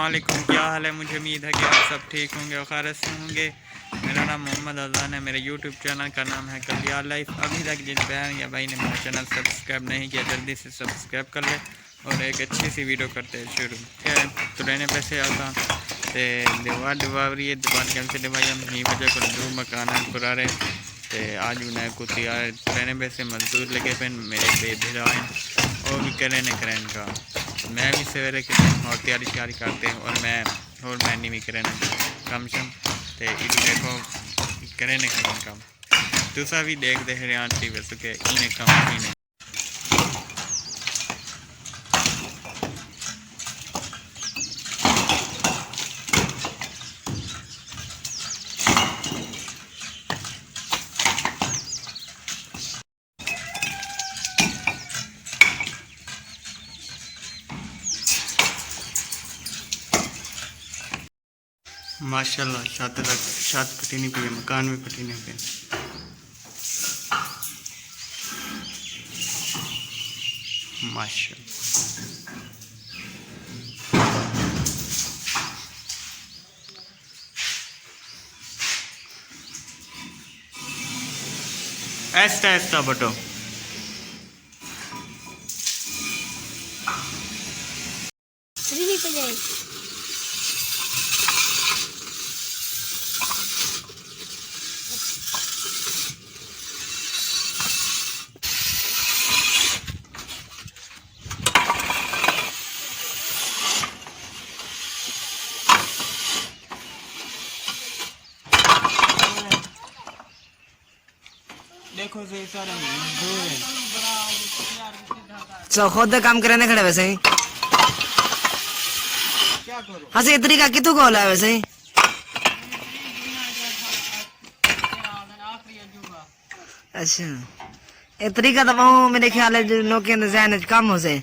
अस्सलामुअलैकुम, क्या हाल है। मुझे उम्मीद है कि आप सब ठीक होंगे और खैरियत से होंगे। मेरा नाम मोहम्मद अजान है। मेरे यूट्यूब चैनल का नाम है कलियार लाइफ। अभी तक जिन बहन या भाई ने मेरा चैनल सब्सक्राइब नहीं किया जल्दी से सब्सक्राइब कर ले और एक अच्छी सी वीडियो करते हैं शुरू। क्या है तो रहने पैसे आसान तो दीवार दीवारी दुकान कैंसिल भाई हम ही वजह को दो मकान पुराने तो आज उन्हें कुछ यार रहने पैसे मजदूर लगे पे मेरे बेबी और भी करें का मैं भी सवेरे के और तैयारी करते हैं और मैं नहीं भी करें कम शम तो ये देखो करें कम दूसरा भी देखते हैं यहाँ टी वैसे के इन्हें कम इन्हें माशाल्लाह छत पटीनी पी है, मकान भी पटीने पे माशाल्लाह। ऐसा बटो देखो सो खुद काम करने खड़े वैसे ही क्या करो हाँ से तरीका कितु को है वैसे ही अच्छा ये तरीका तो वो मेरे ख्याल है जो लोग के ज़हन कम हो से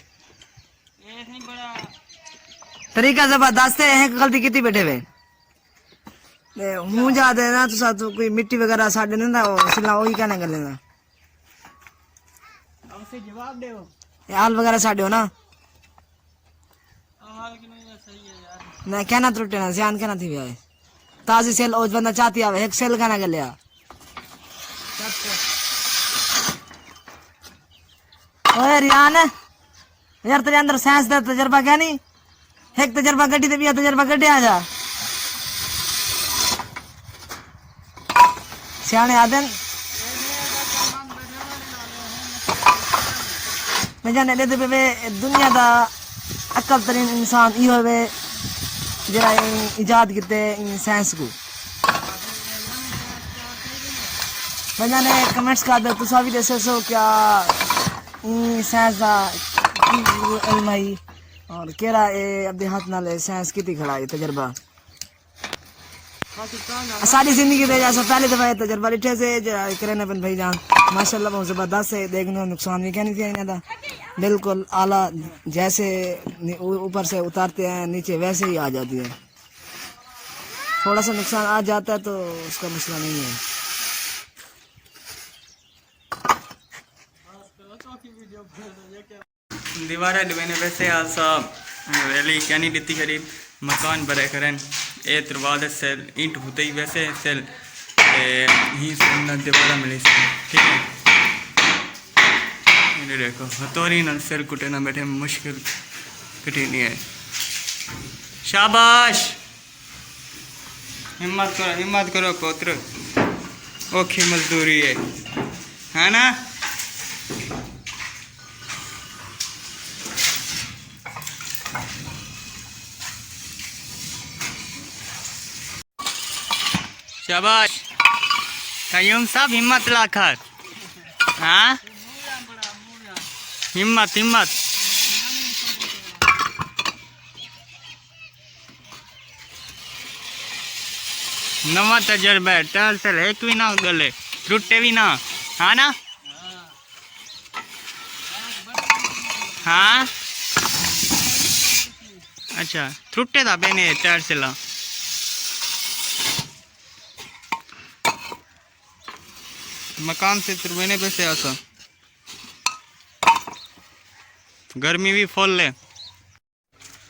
तरीका जबरदस्त है गलती कितनी बैठे हुए हूँ जाते ना तो साथ कोई मिट्टी वगैरह साढ़े नहीं था सिला वही कहना कर लेना जवाब दे हाल वगैरह साढ़े हो ना हाल की नहीं सही है यार मैं कहना त्रुटे ना ध्यान कहना थी भाई ताजी सेल ओज बंदा चाहती आवे एक सेल कहना कर लिया ओए रियान यार तेरे अंदर साइंस का तजर्बा क्या नहीं एक तजर्बा गड्डी ते भी तजर्बा गड्ढे आ जा सियाने आदन मैं जाने ले दे दुनिया दा अकल तरीन इंसान ई होवे जरा इजाद किते साइंस को मैं जाने कमेंट्स का दे तुसा भी दसे सो क्या साइंस दा इल्म है और केरा ए अपने हाथ नाल साइंस किती खड़ा है तजर्बा सारी जिंदगी दे जैसा पहले दफा तजर्बा लिखे से करने अपन भाई जान माशाल्लाह बहुत जबरदस्त है देखने नुकसान भी क्या नहीं किया था बिल्कुल आला जैसे ऊपर से उतारते हैं नीचे वैसे ही आ जाती है थोड़ा सा नुकसान आ जाता है तो उसका मसला नहीं है दीवार डिबेने वैसे आज साहब रैली क्या नहीं देती करीब मकान बड़े करें ए दरवाजे से ईंट होते ही वैसे से ही सुनना दोबारा मिले ठीक है ये देखो हथौड़ी ना सिर कुटे ना बैठे मुश्किल कठिन है शाबाश हिम्मत करो पुत्र औखी मजदूरी है ना शाबाश कयूम सब हिम्मत लाखर हाँ हिम्मत नवा तजर्बा है टल चल एक भी ना गले टूटे भी ना हाँ ना हाँ अच्छा टूटे था बेने चार चला मकान से तुरबेने पे से आसा गर्मी भी फुल है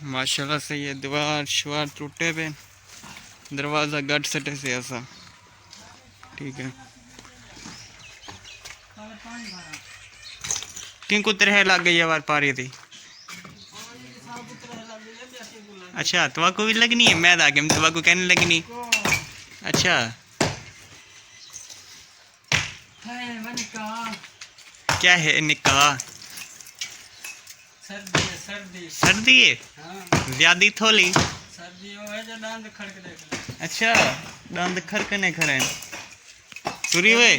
माशाल्लाह से ये दीवार शुआर टूटे पे दरवाज़ा गट सटे से ऐसा ठीक है। किन को तरह लग गई बार पारी थी। अच्छा तवाको भी लगनी है मैं आगे तवाको कहने लगनी। अच्छा क्या है निकाह सर्दी है ज्यादा थोली अच्छा दांत खड़कने खड़े सुरी हुए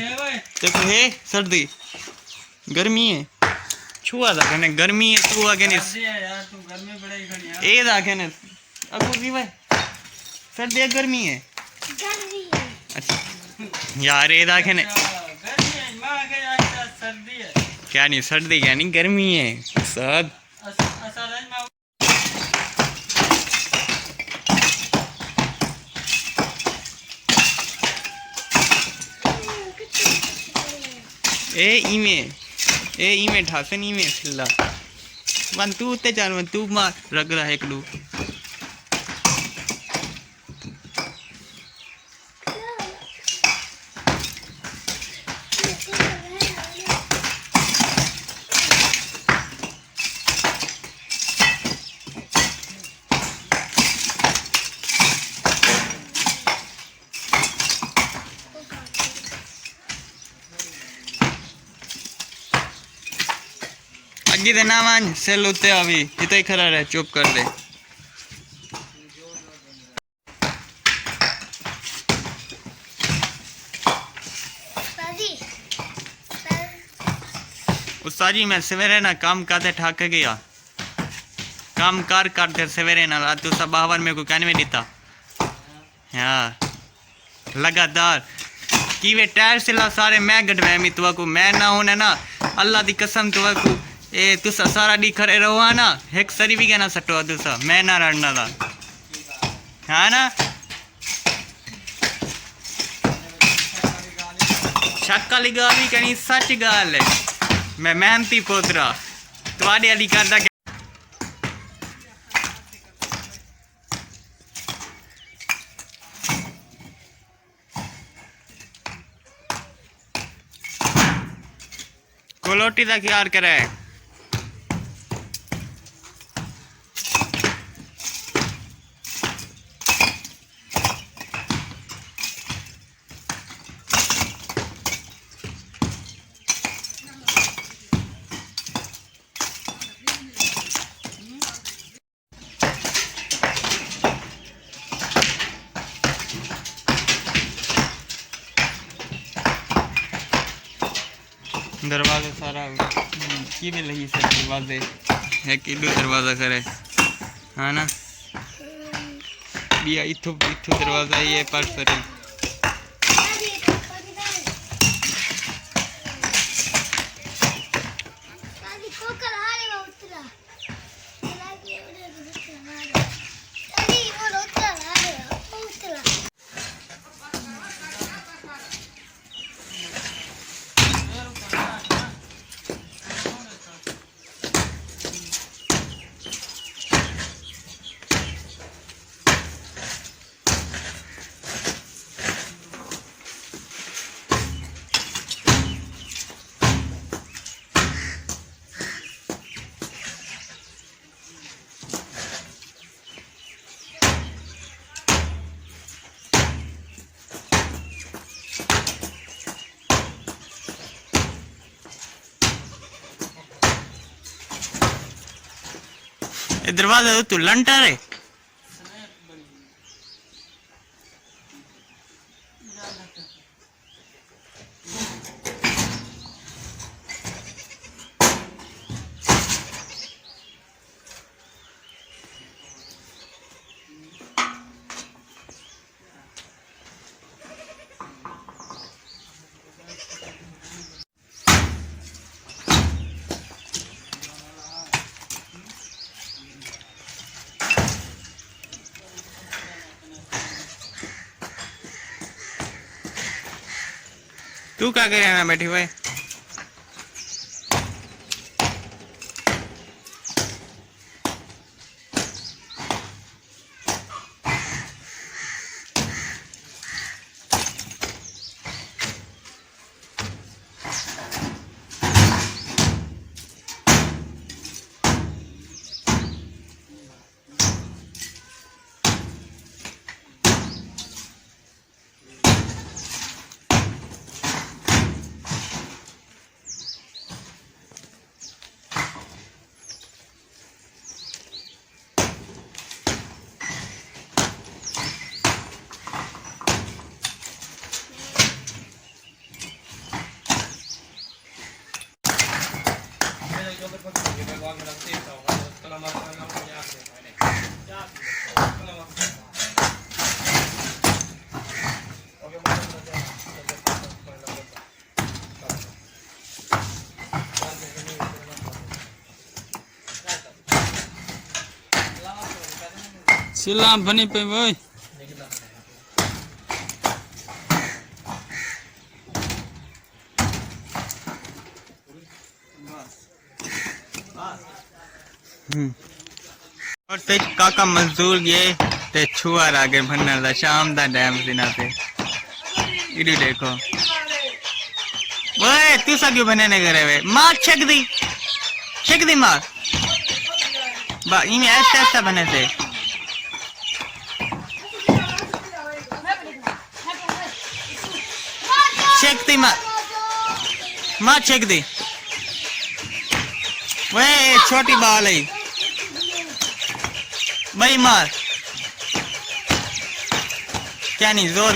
तो है सर्दी गर्मी है छुआ था कहने गर्मी है तू आगे नहीं ए था कहने अगो भी भाई सर्दी है गर्मी है अच्छा यार ए था कहने क्या नहीं सर्दी क्या नहीं गर्मी है सद ए इमे ठासन इमे फिल्ला वन तू ते चार वन तू मार रग रहा एक दो अगी दे ना मान सेल उते अभी इतना ही खड़ा रहे चुप कर दे। उस्ताजी मैं सवेरे ना काम करते ठाक गया काम कार करते सवेरे ना तू सब बाहर में को कहने में देता हाँ लगातार कि वे टायर सिला सारे मैं गटवाए मी तुआ को मैं ना होने ना अल्लाह दी कसम तुआ को ए तुसा सारा डी खड़े रहो ना एक सरी भी कहना सटो तुसा मैं ना रड़ना था हाँ ना शक वाली गाल भी कहनी सच गाल है मैं मेहनती पोतरा तुआडे अली करदा कोलोटी का ख्याल करे दरवाजा सारा की भी लगी सर दरवाजे है कि दो दरवाजा करे हाँ ना बिया इथो इथो दरवाजा ये पर सर दरवाजा तू लंटर है तू क्या करे ना बैठी हुए सिला बनी पे भाई और ते काका मजदूर गए ते छुआर आगे बनने ला शाम दा डैम दिना ते इडी देखो ओए तू सा क्यों बनने करे वे मार छक दी मार बा इमे ऐसा बने थे छक दी मार छक दी वे छोटी बाल है भाई मार क्या नहीं जोर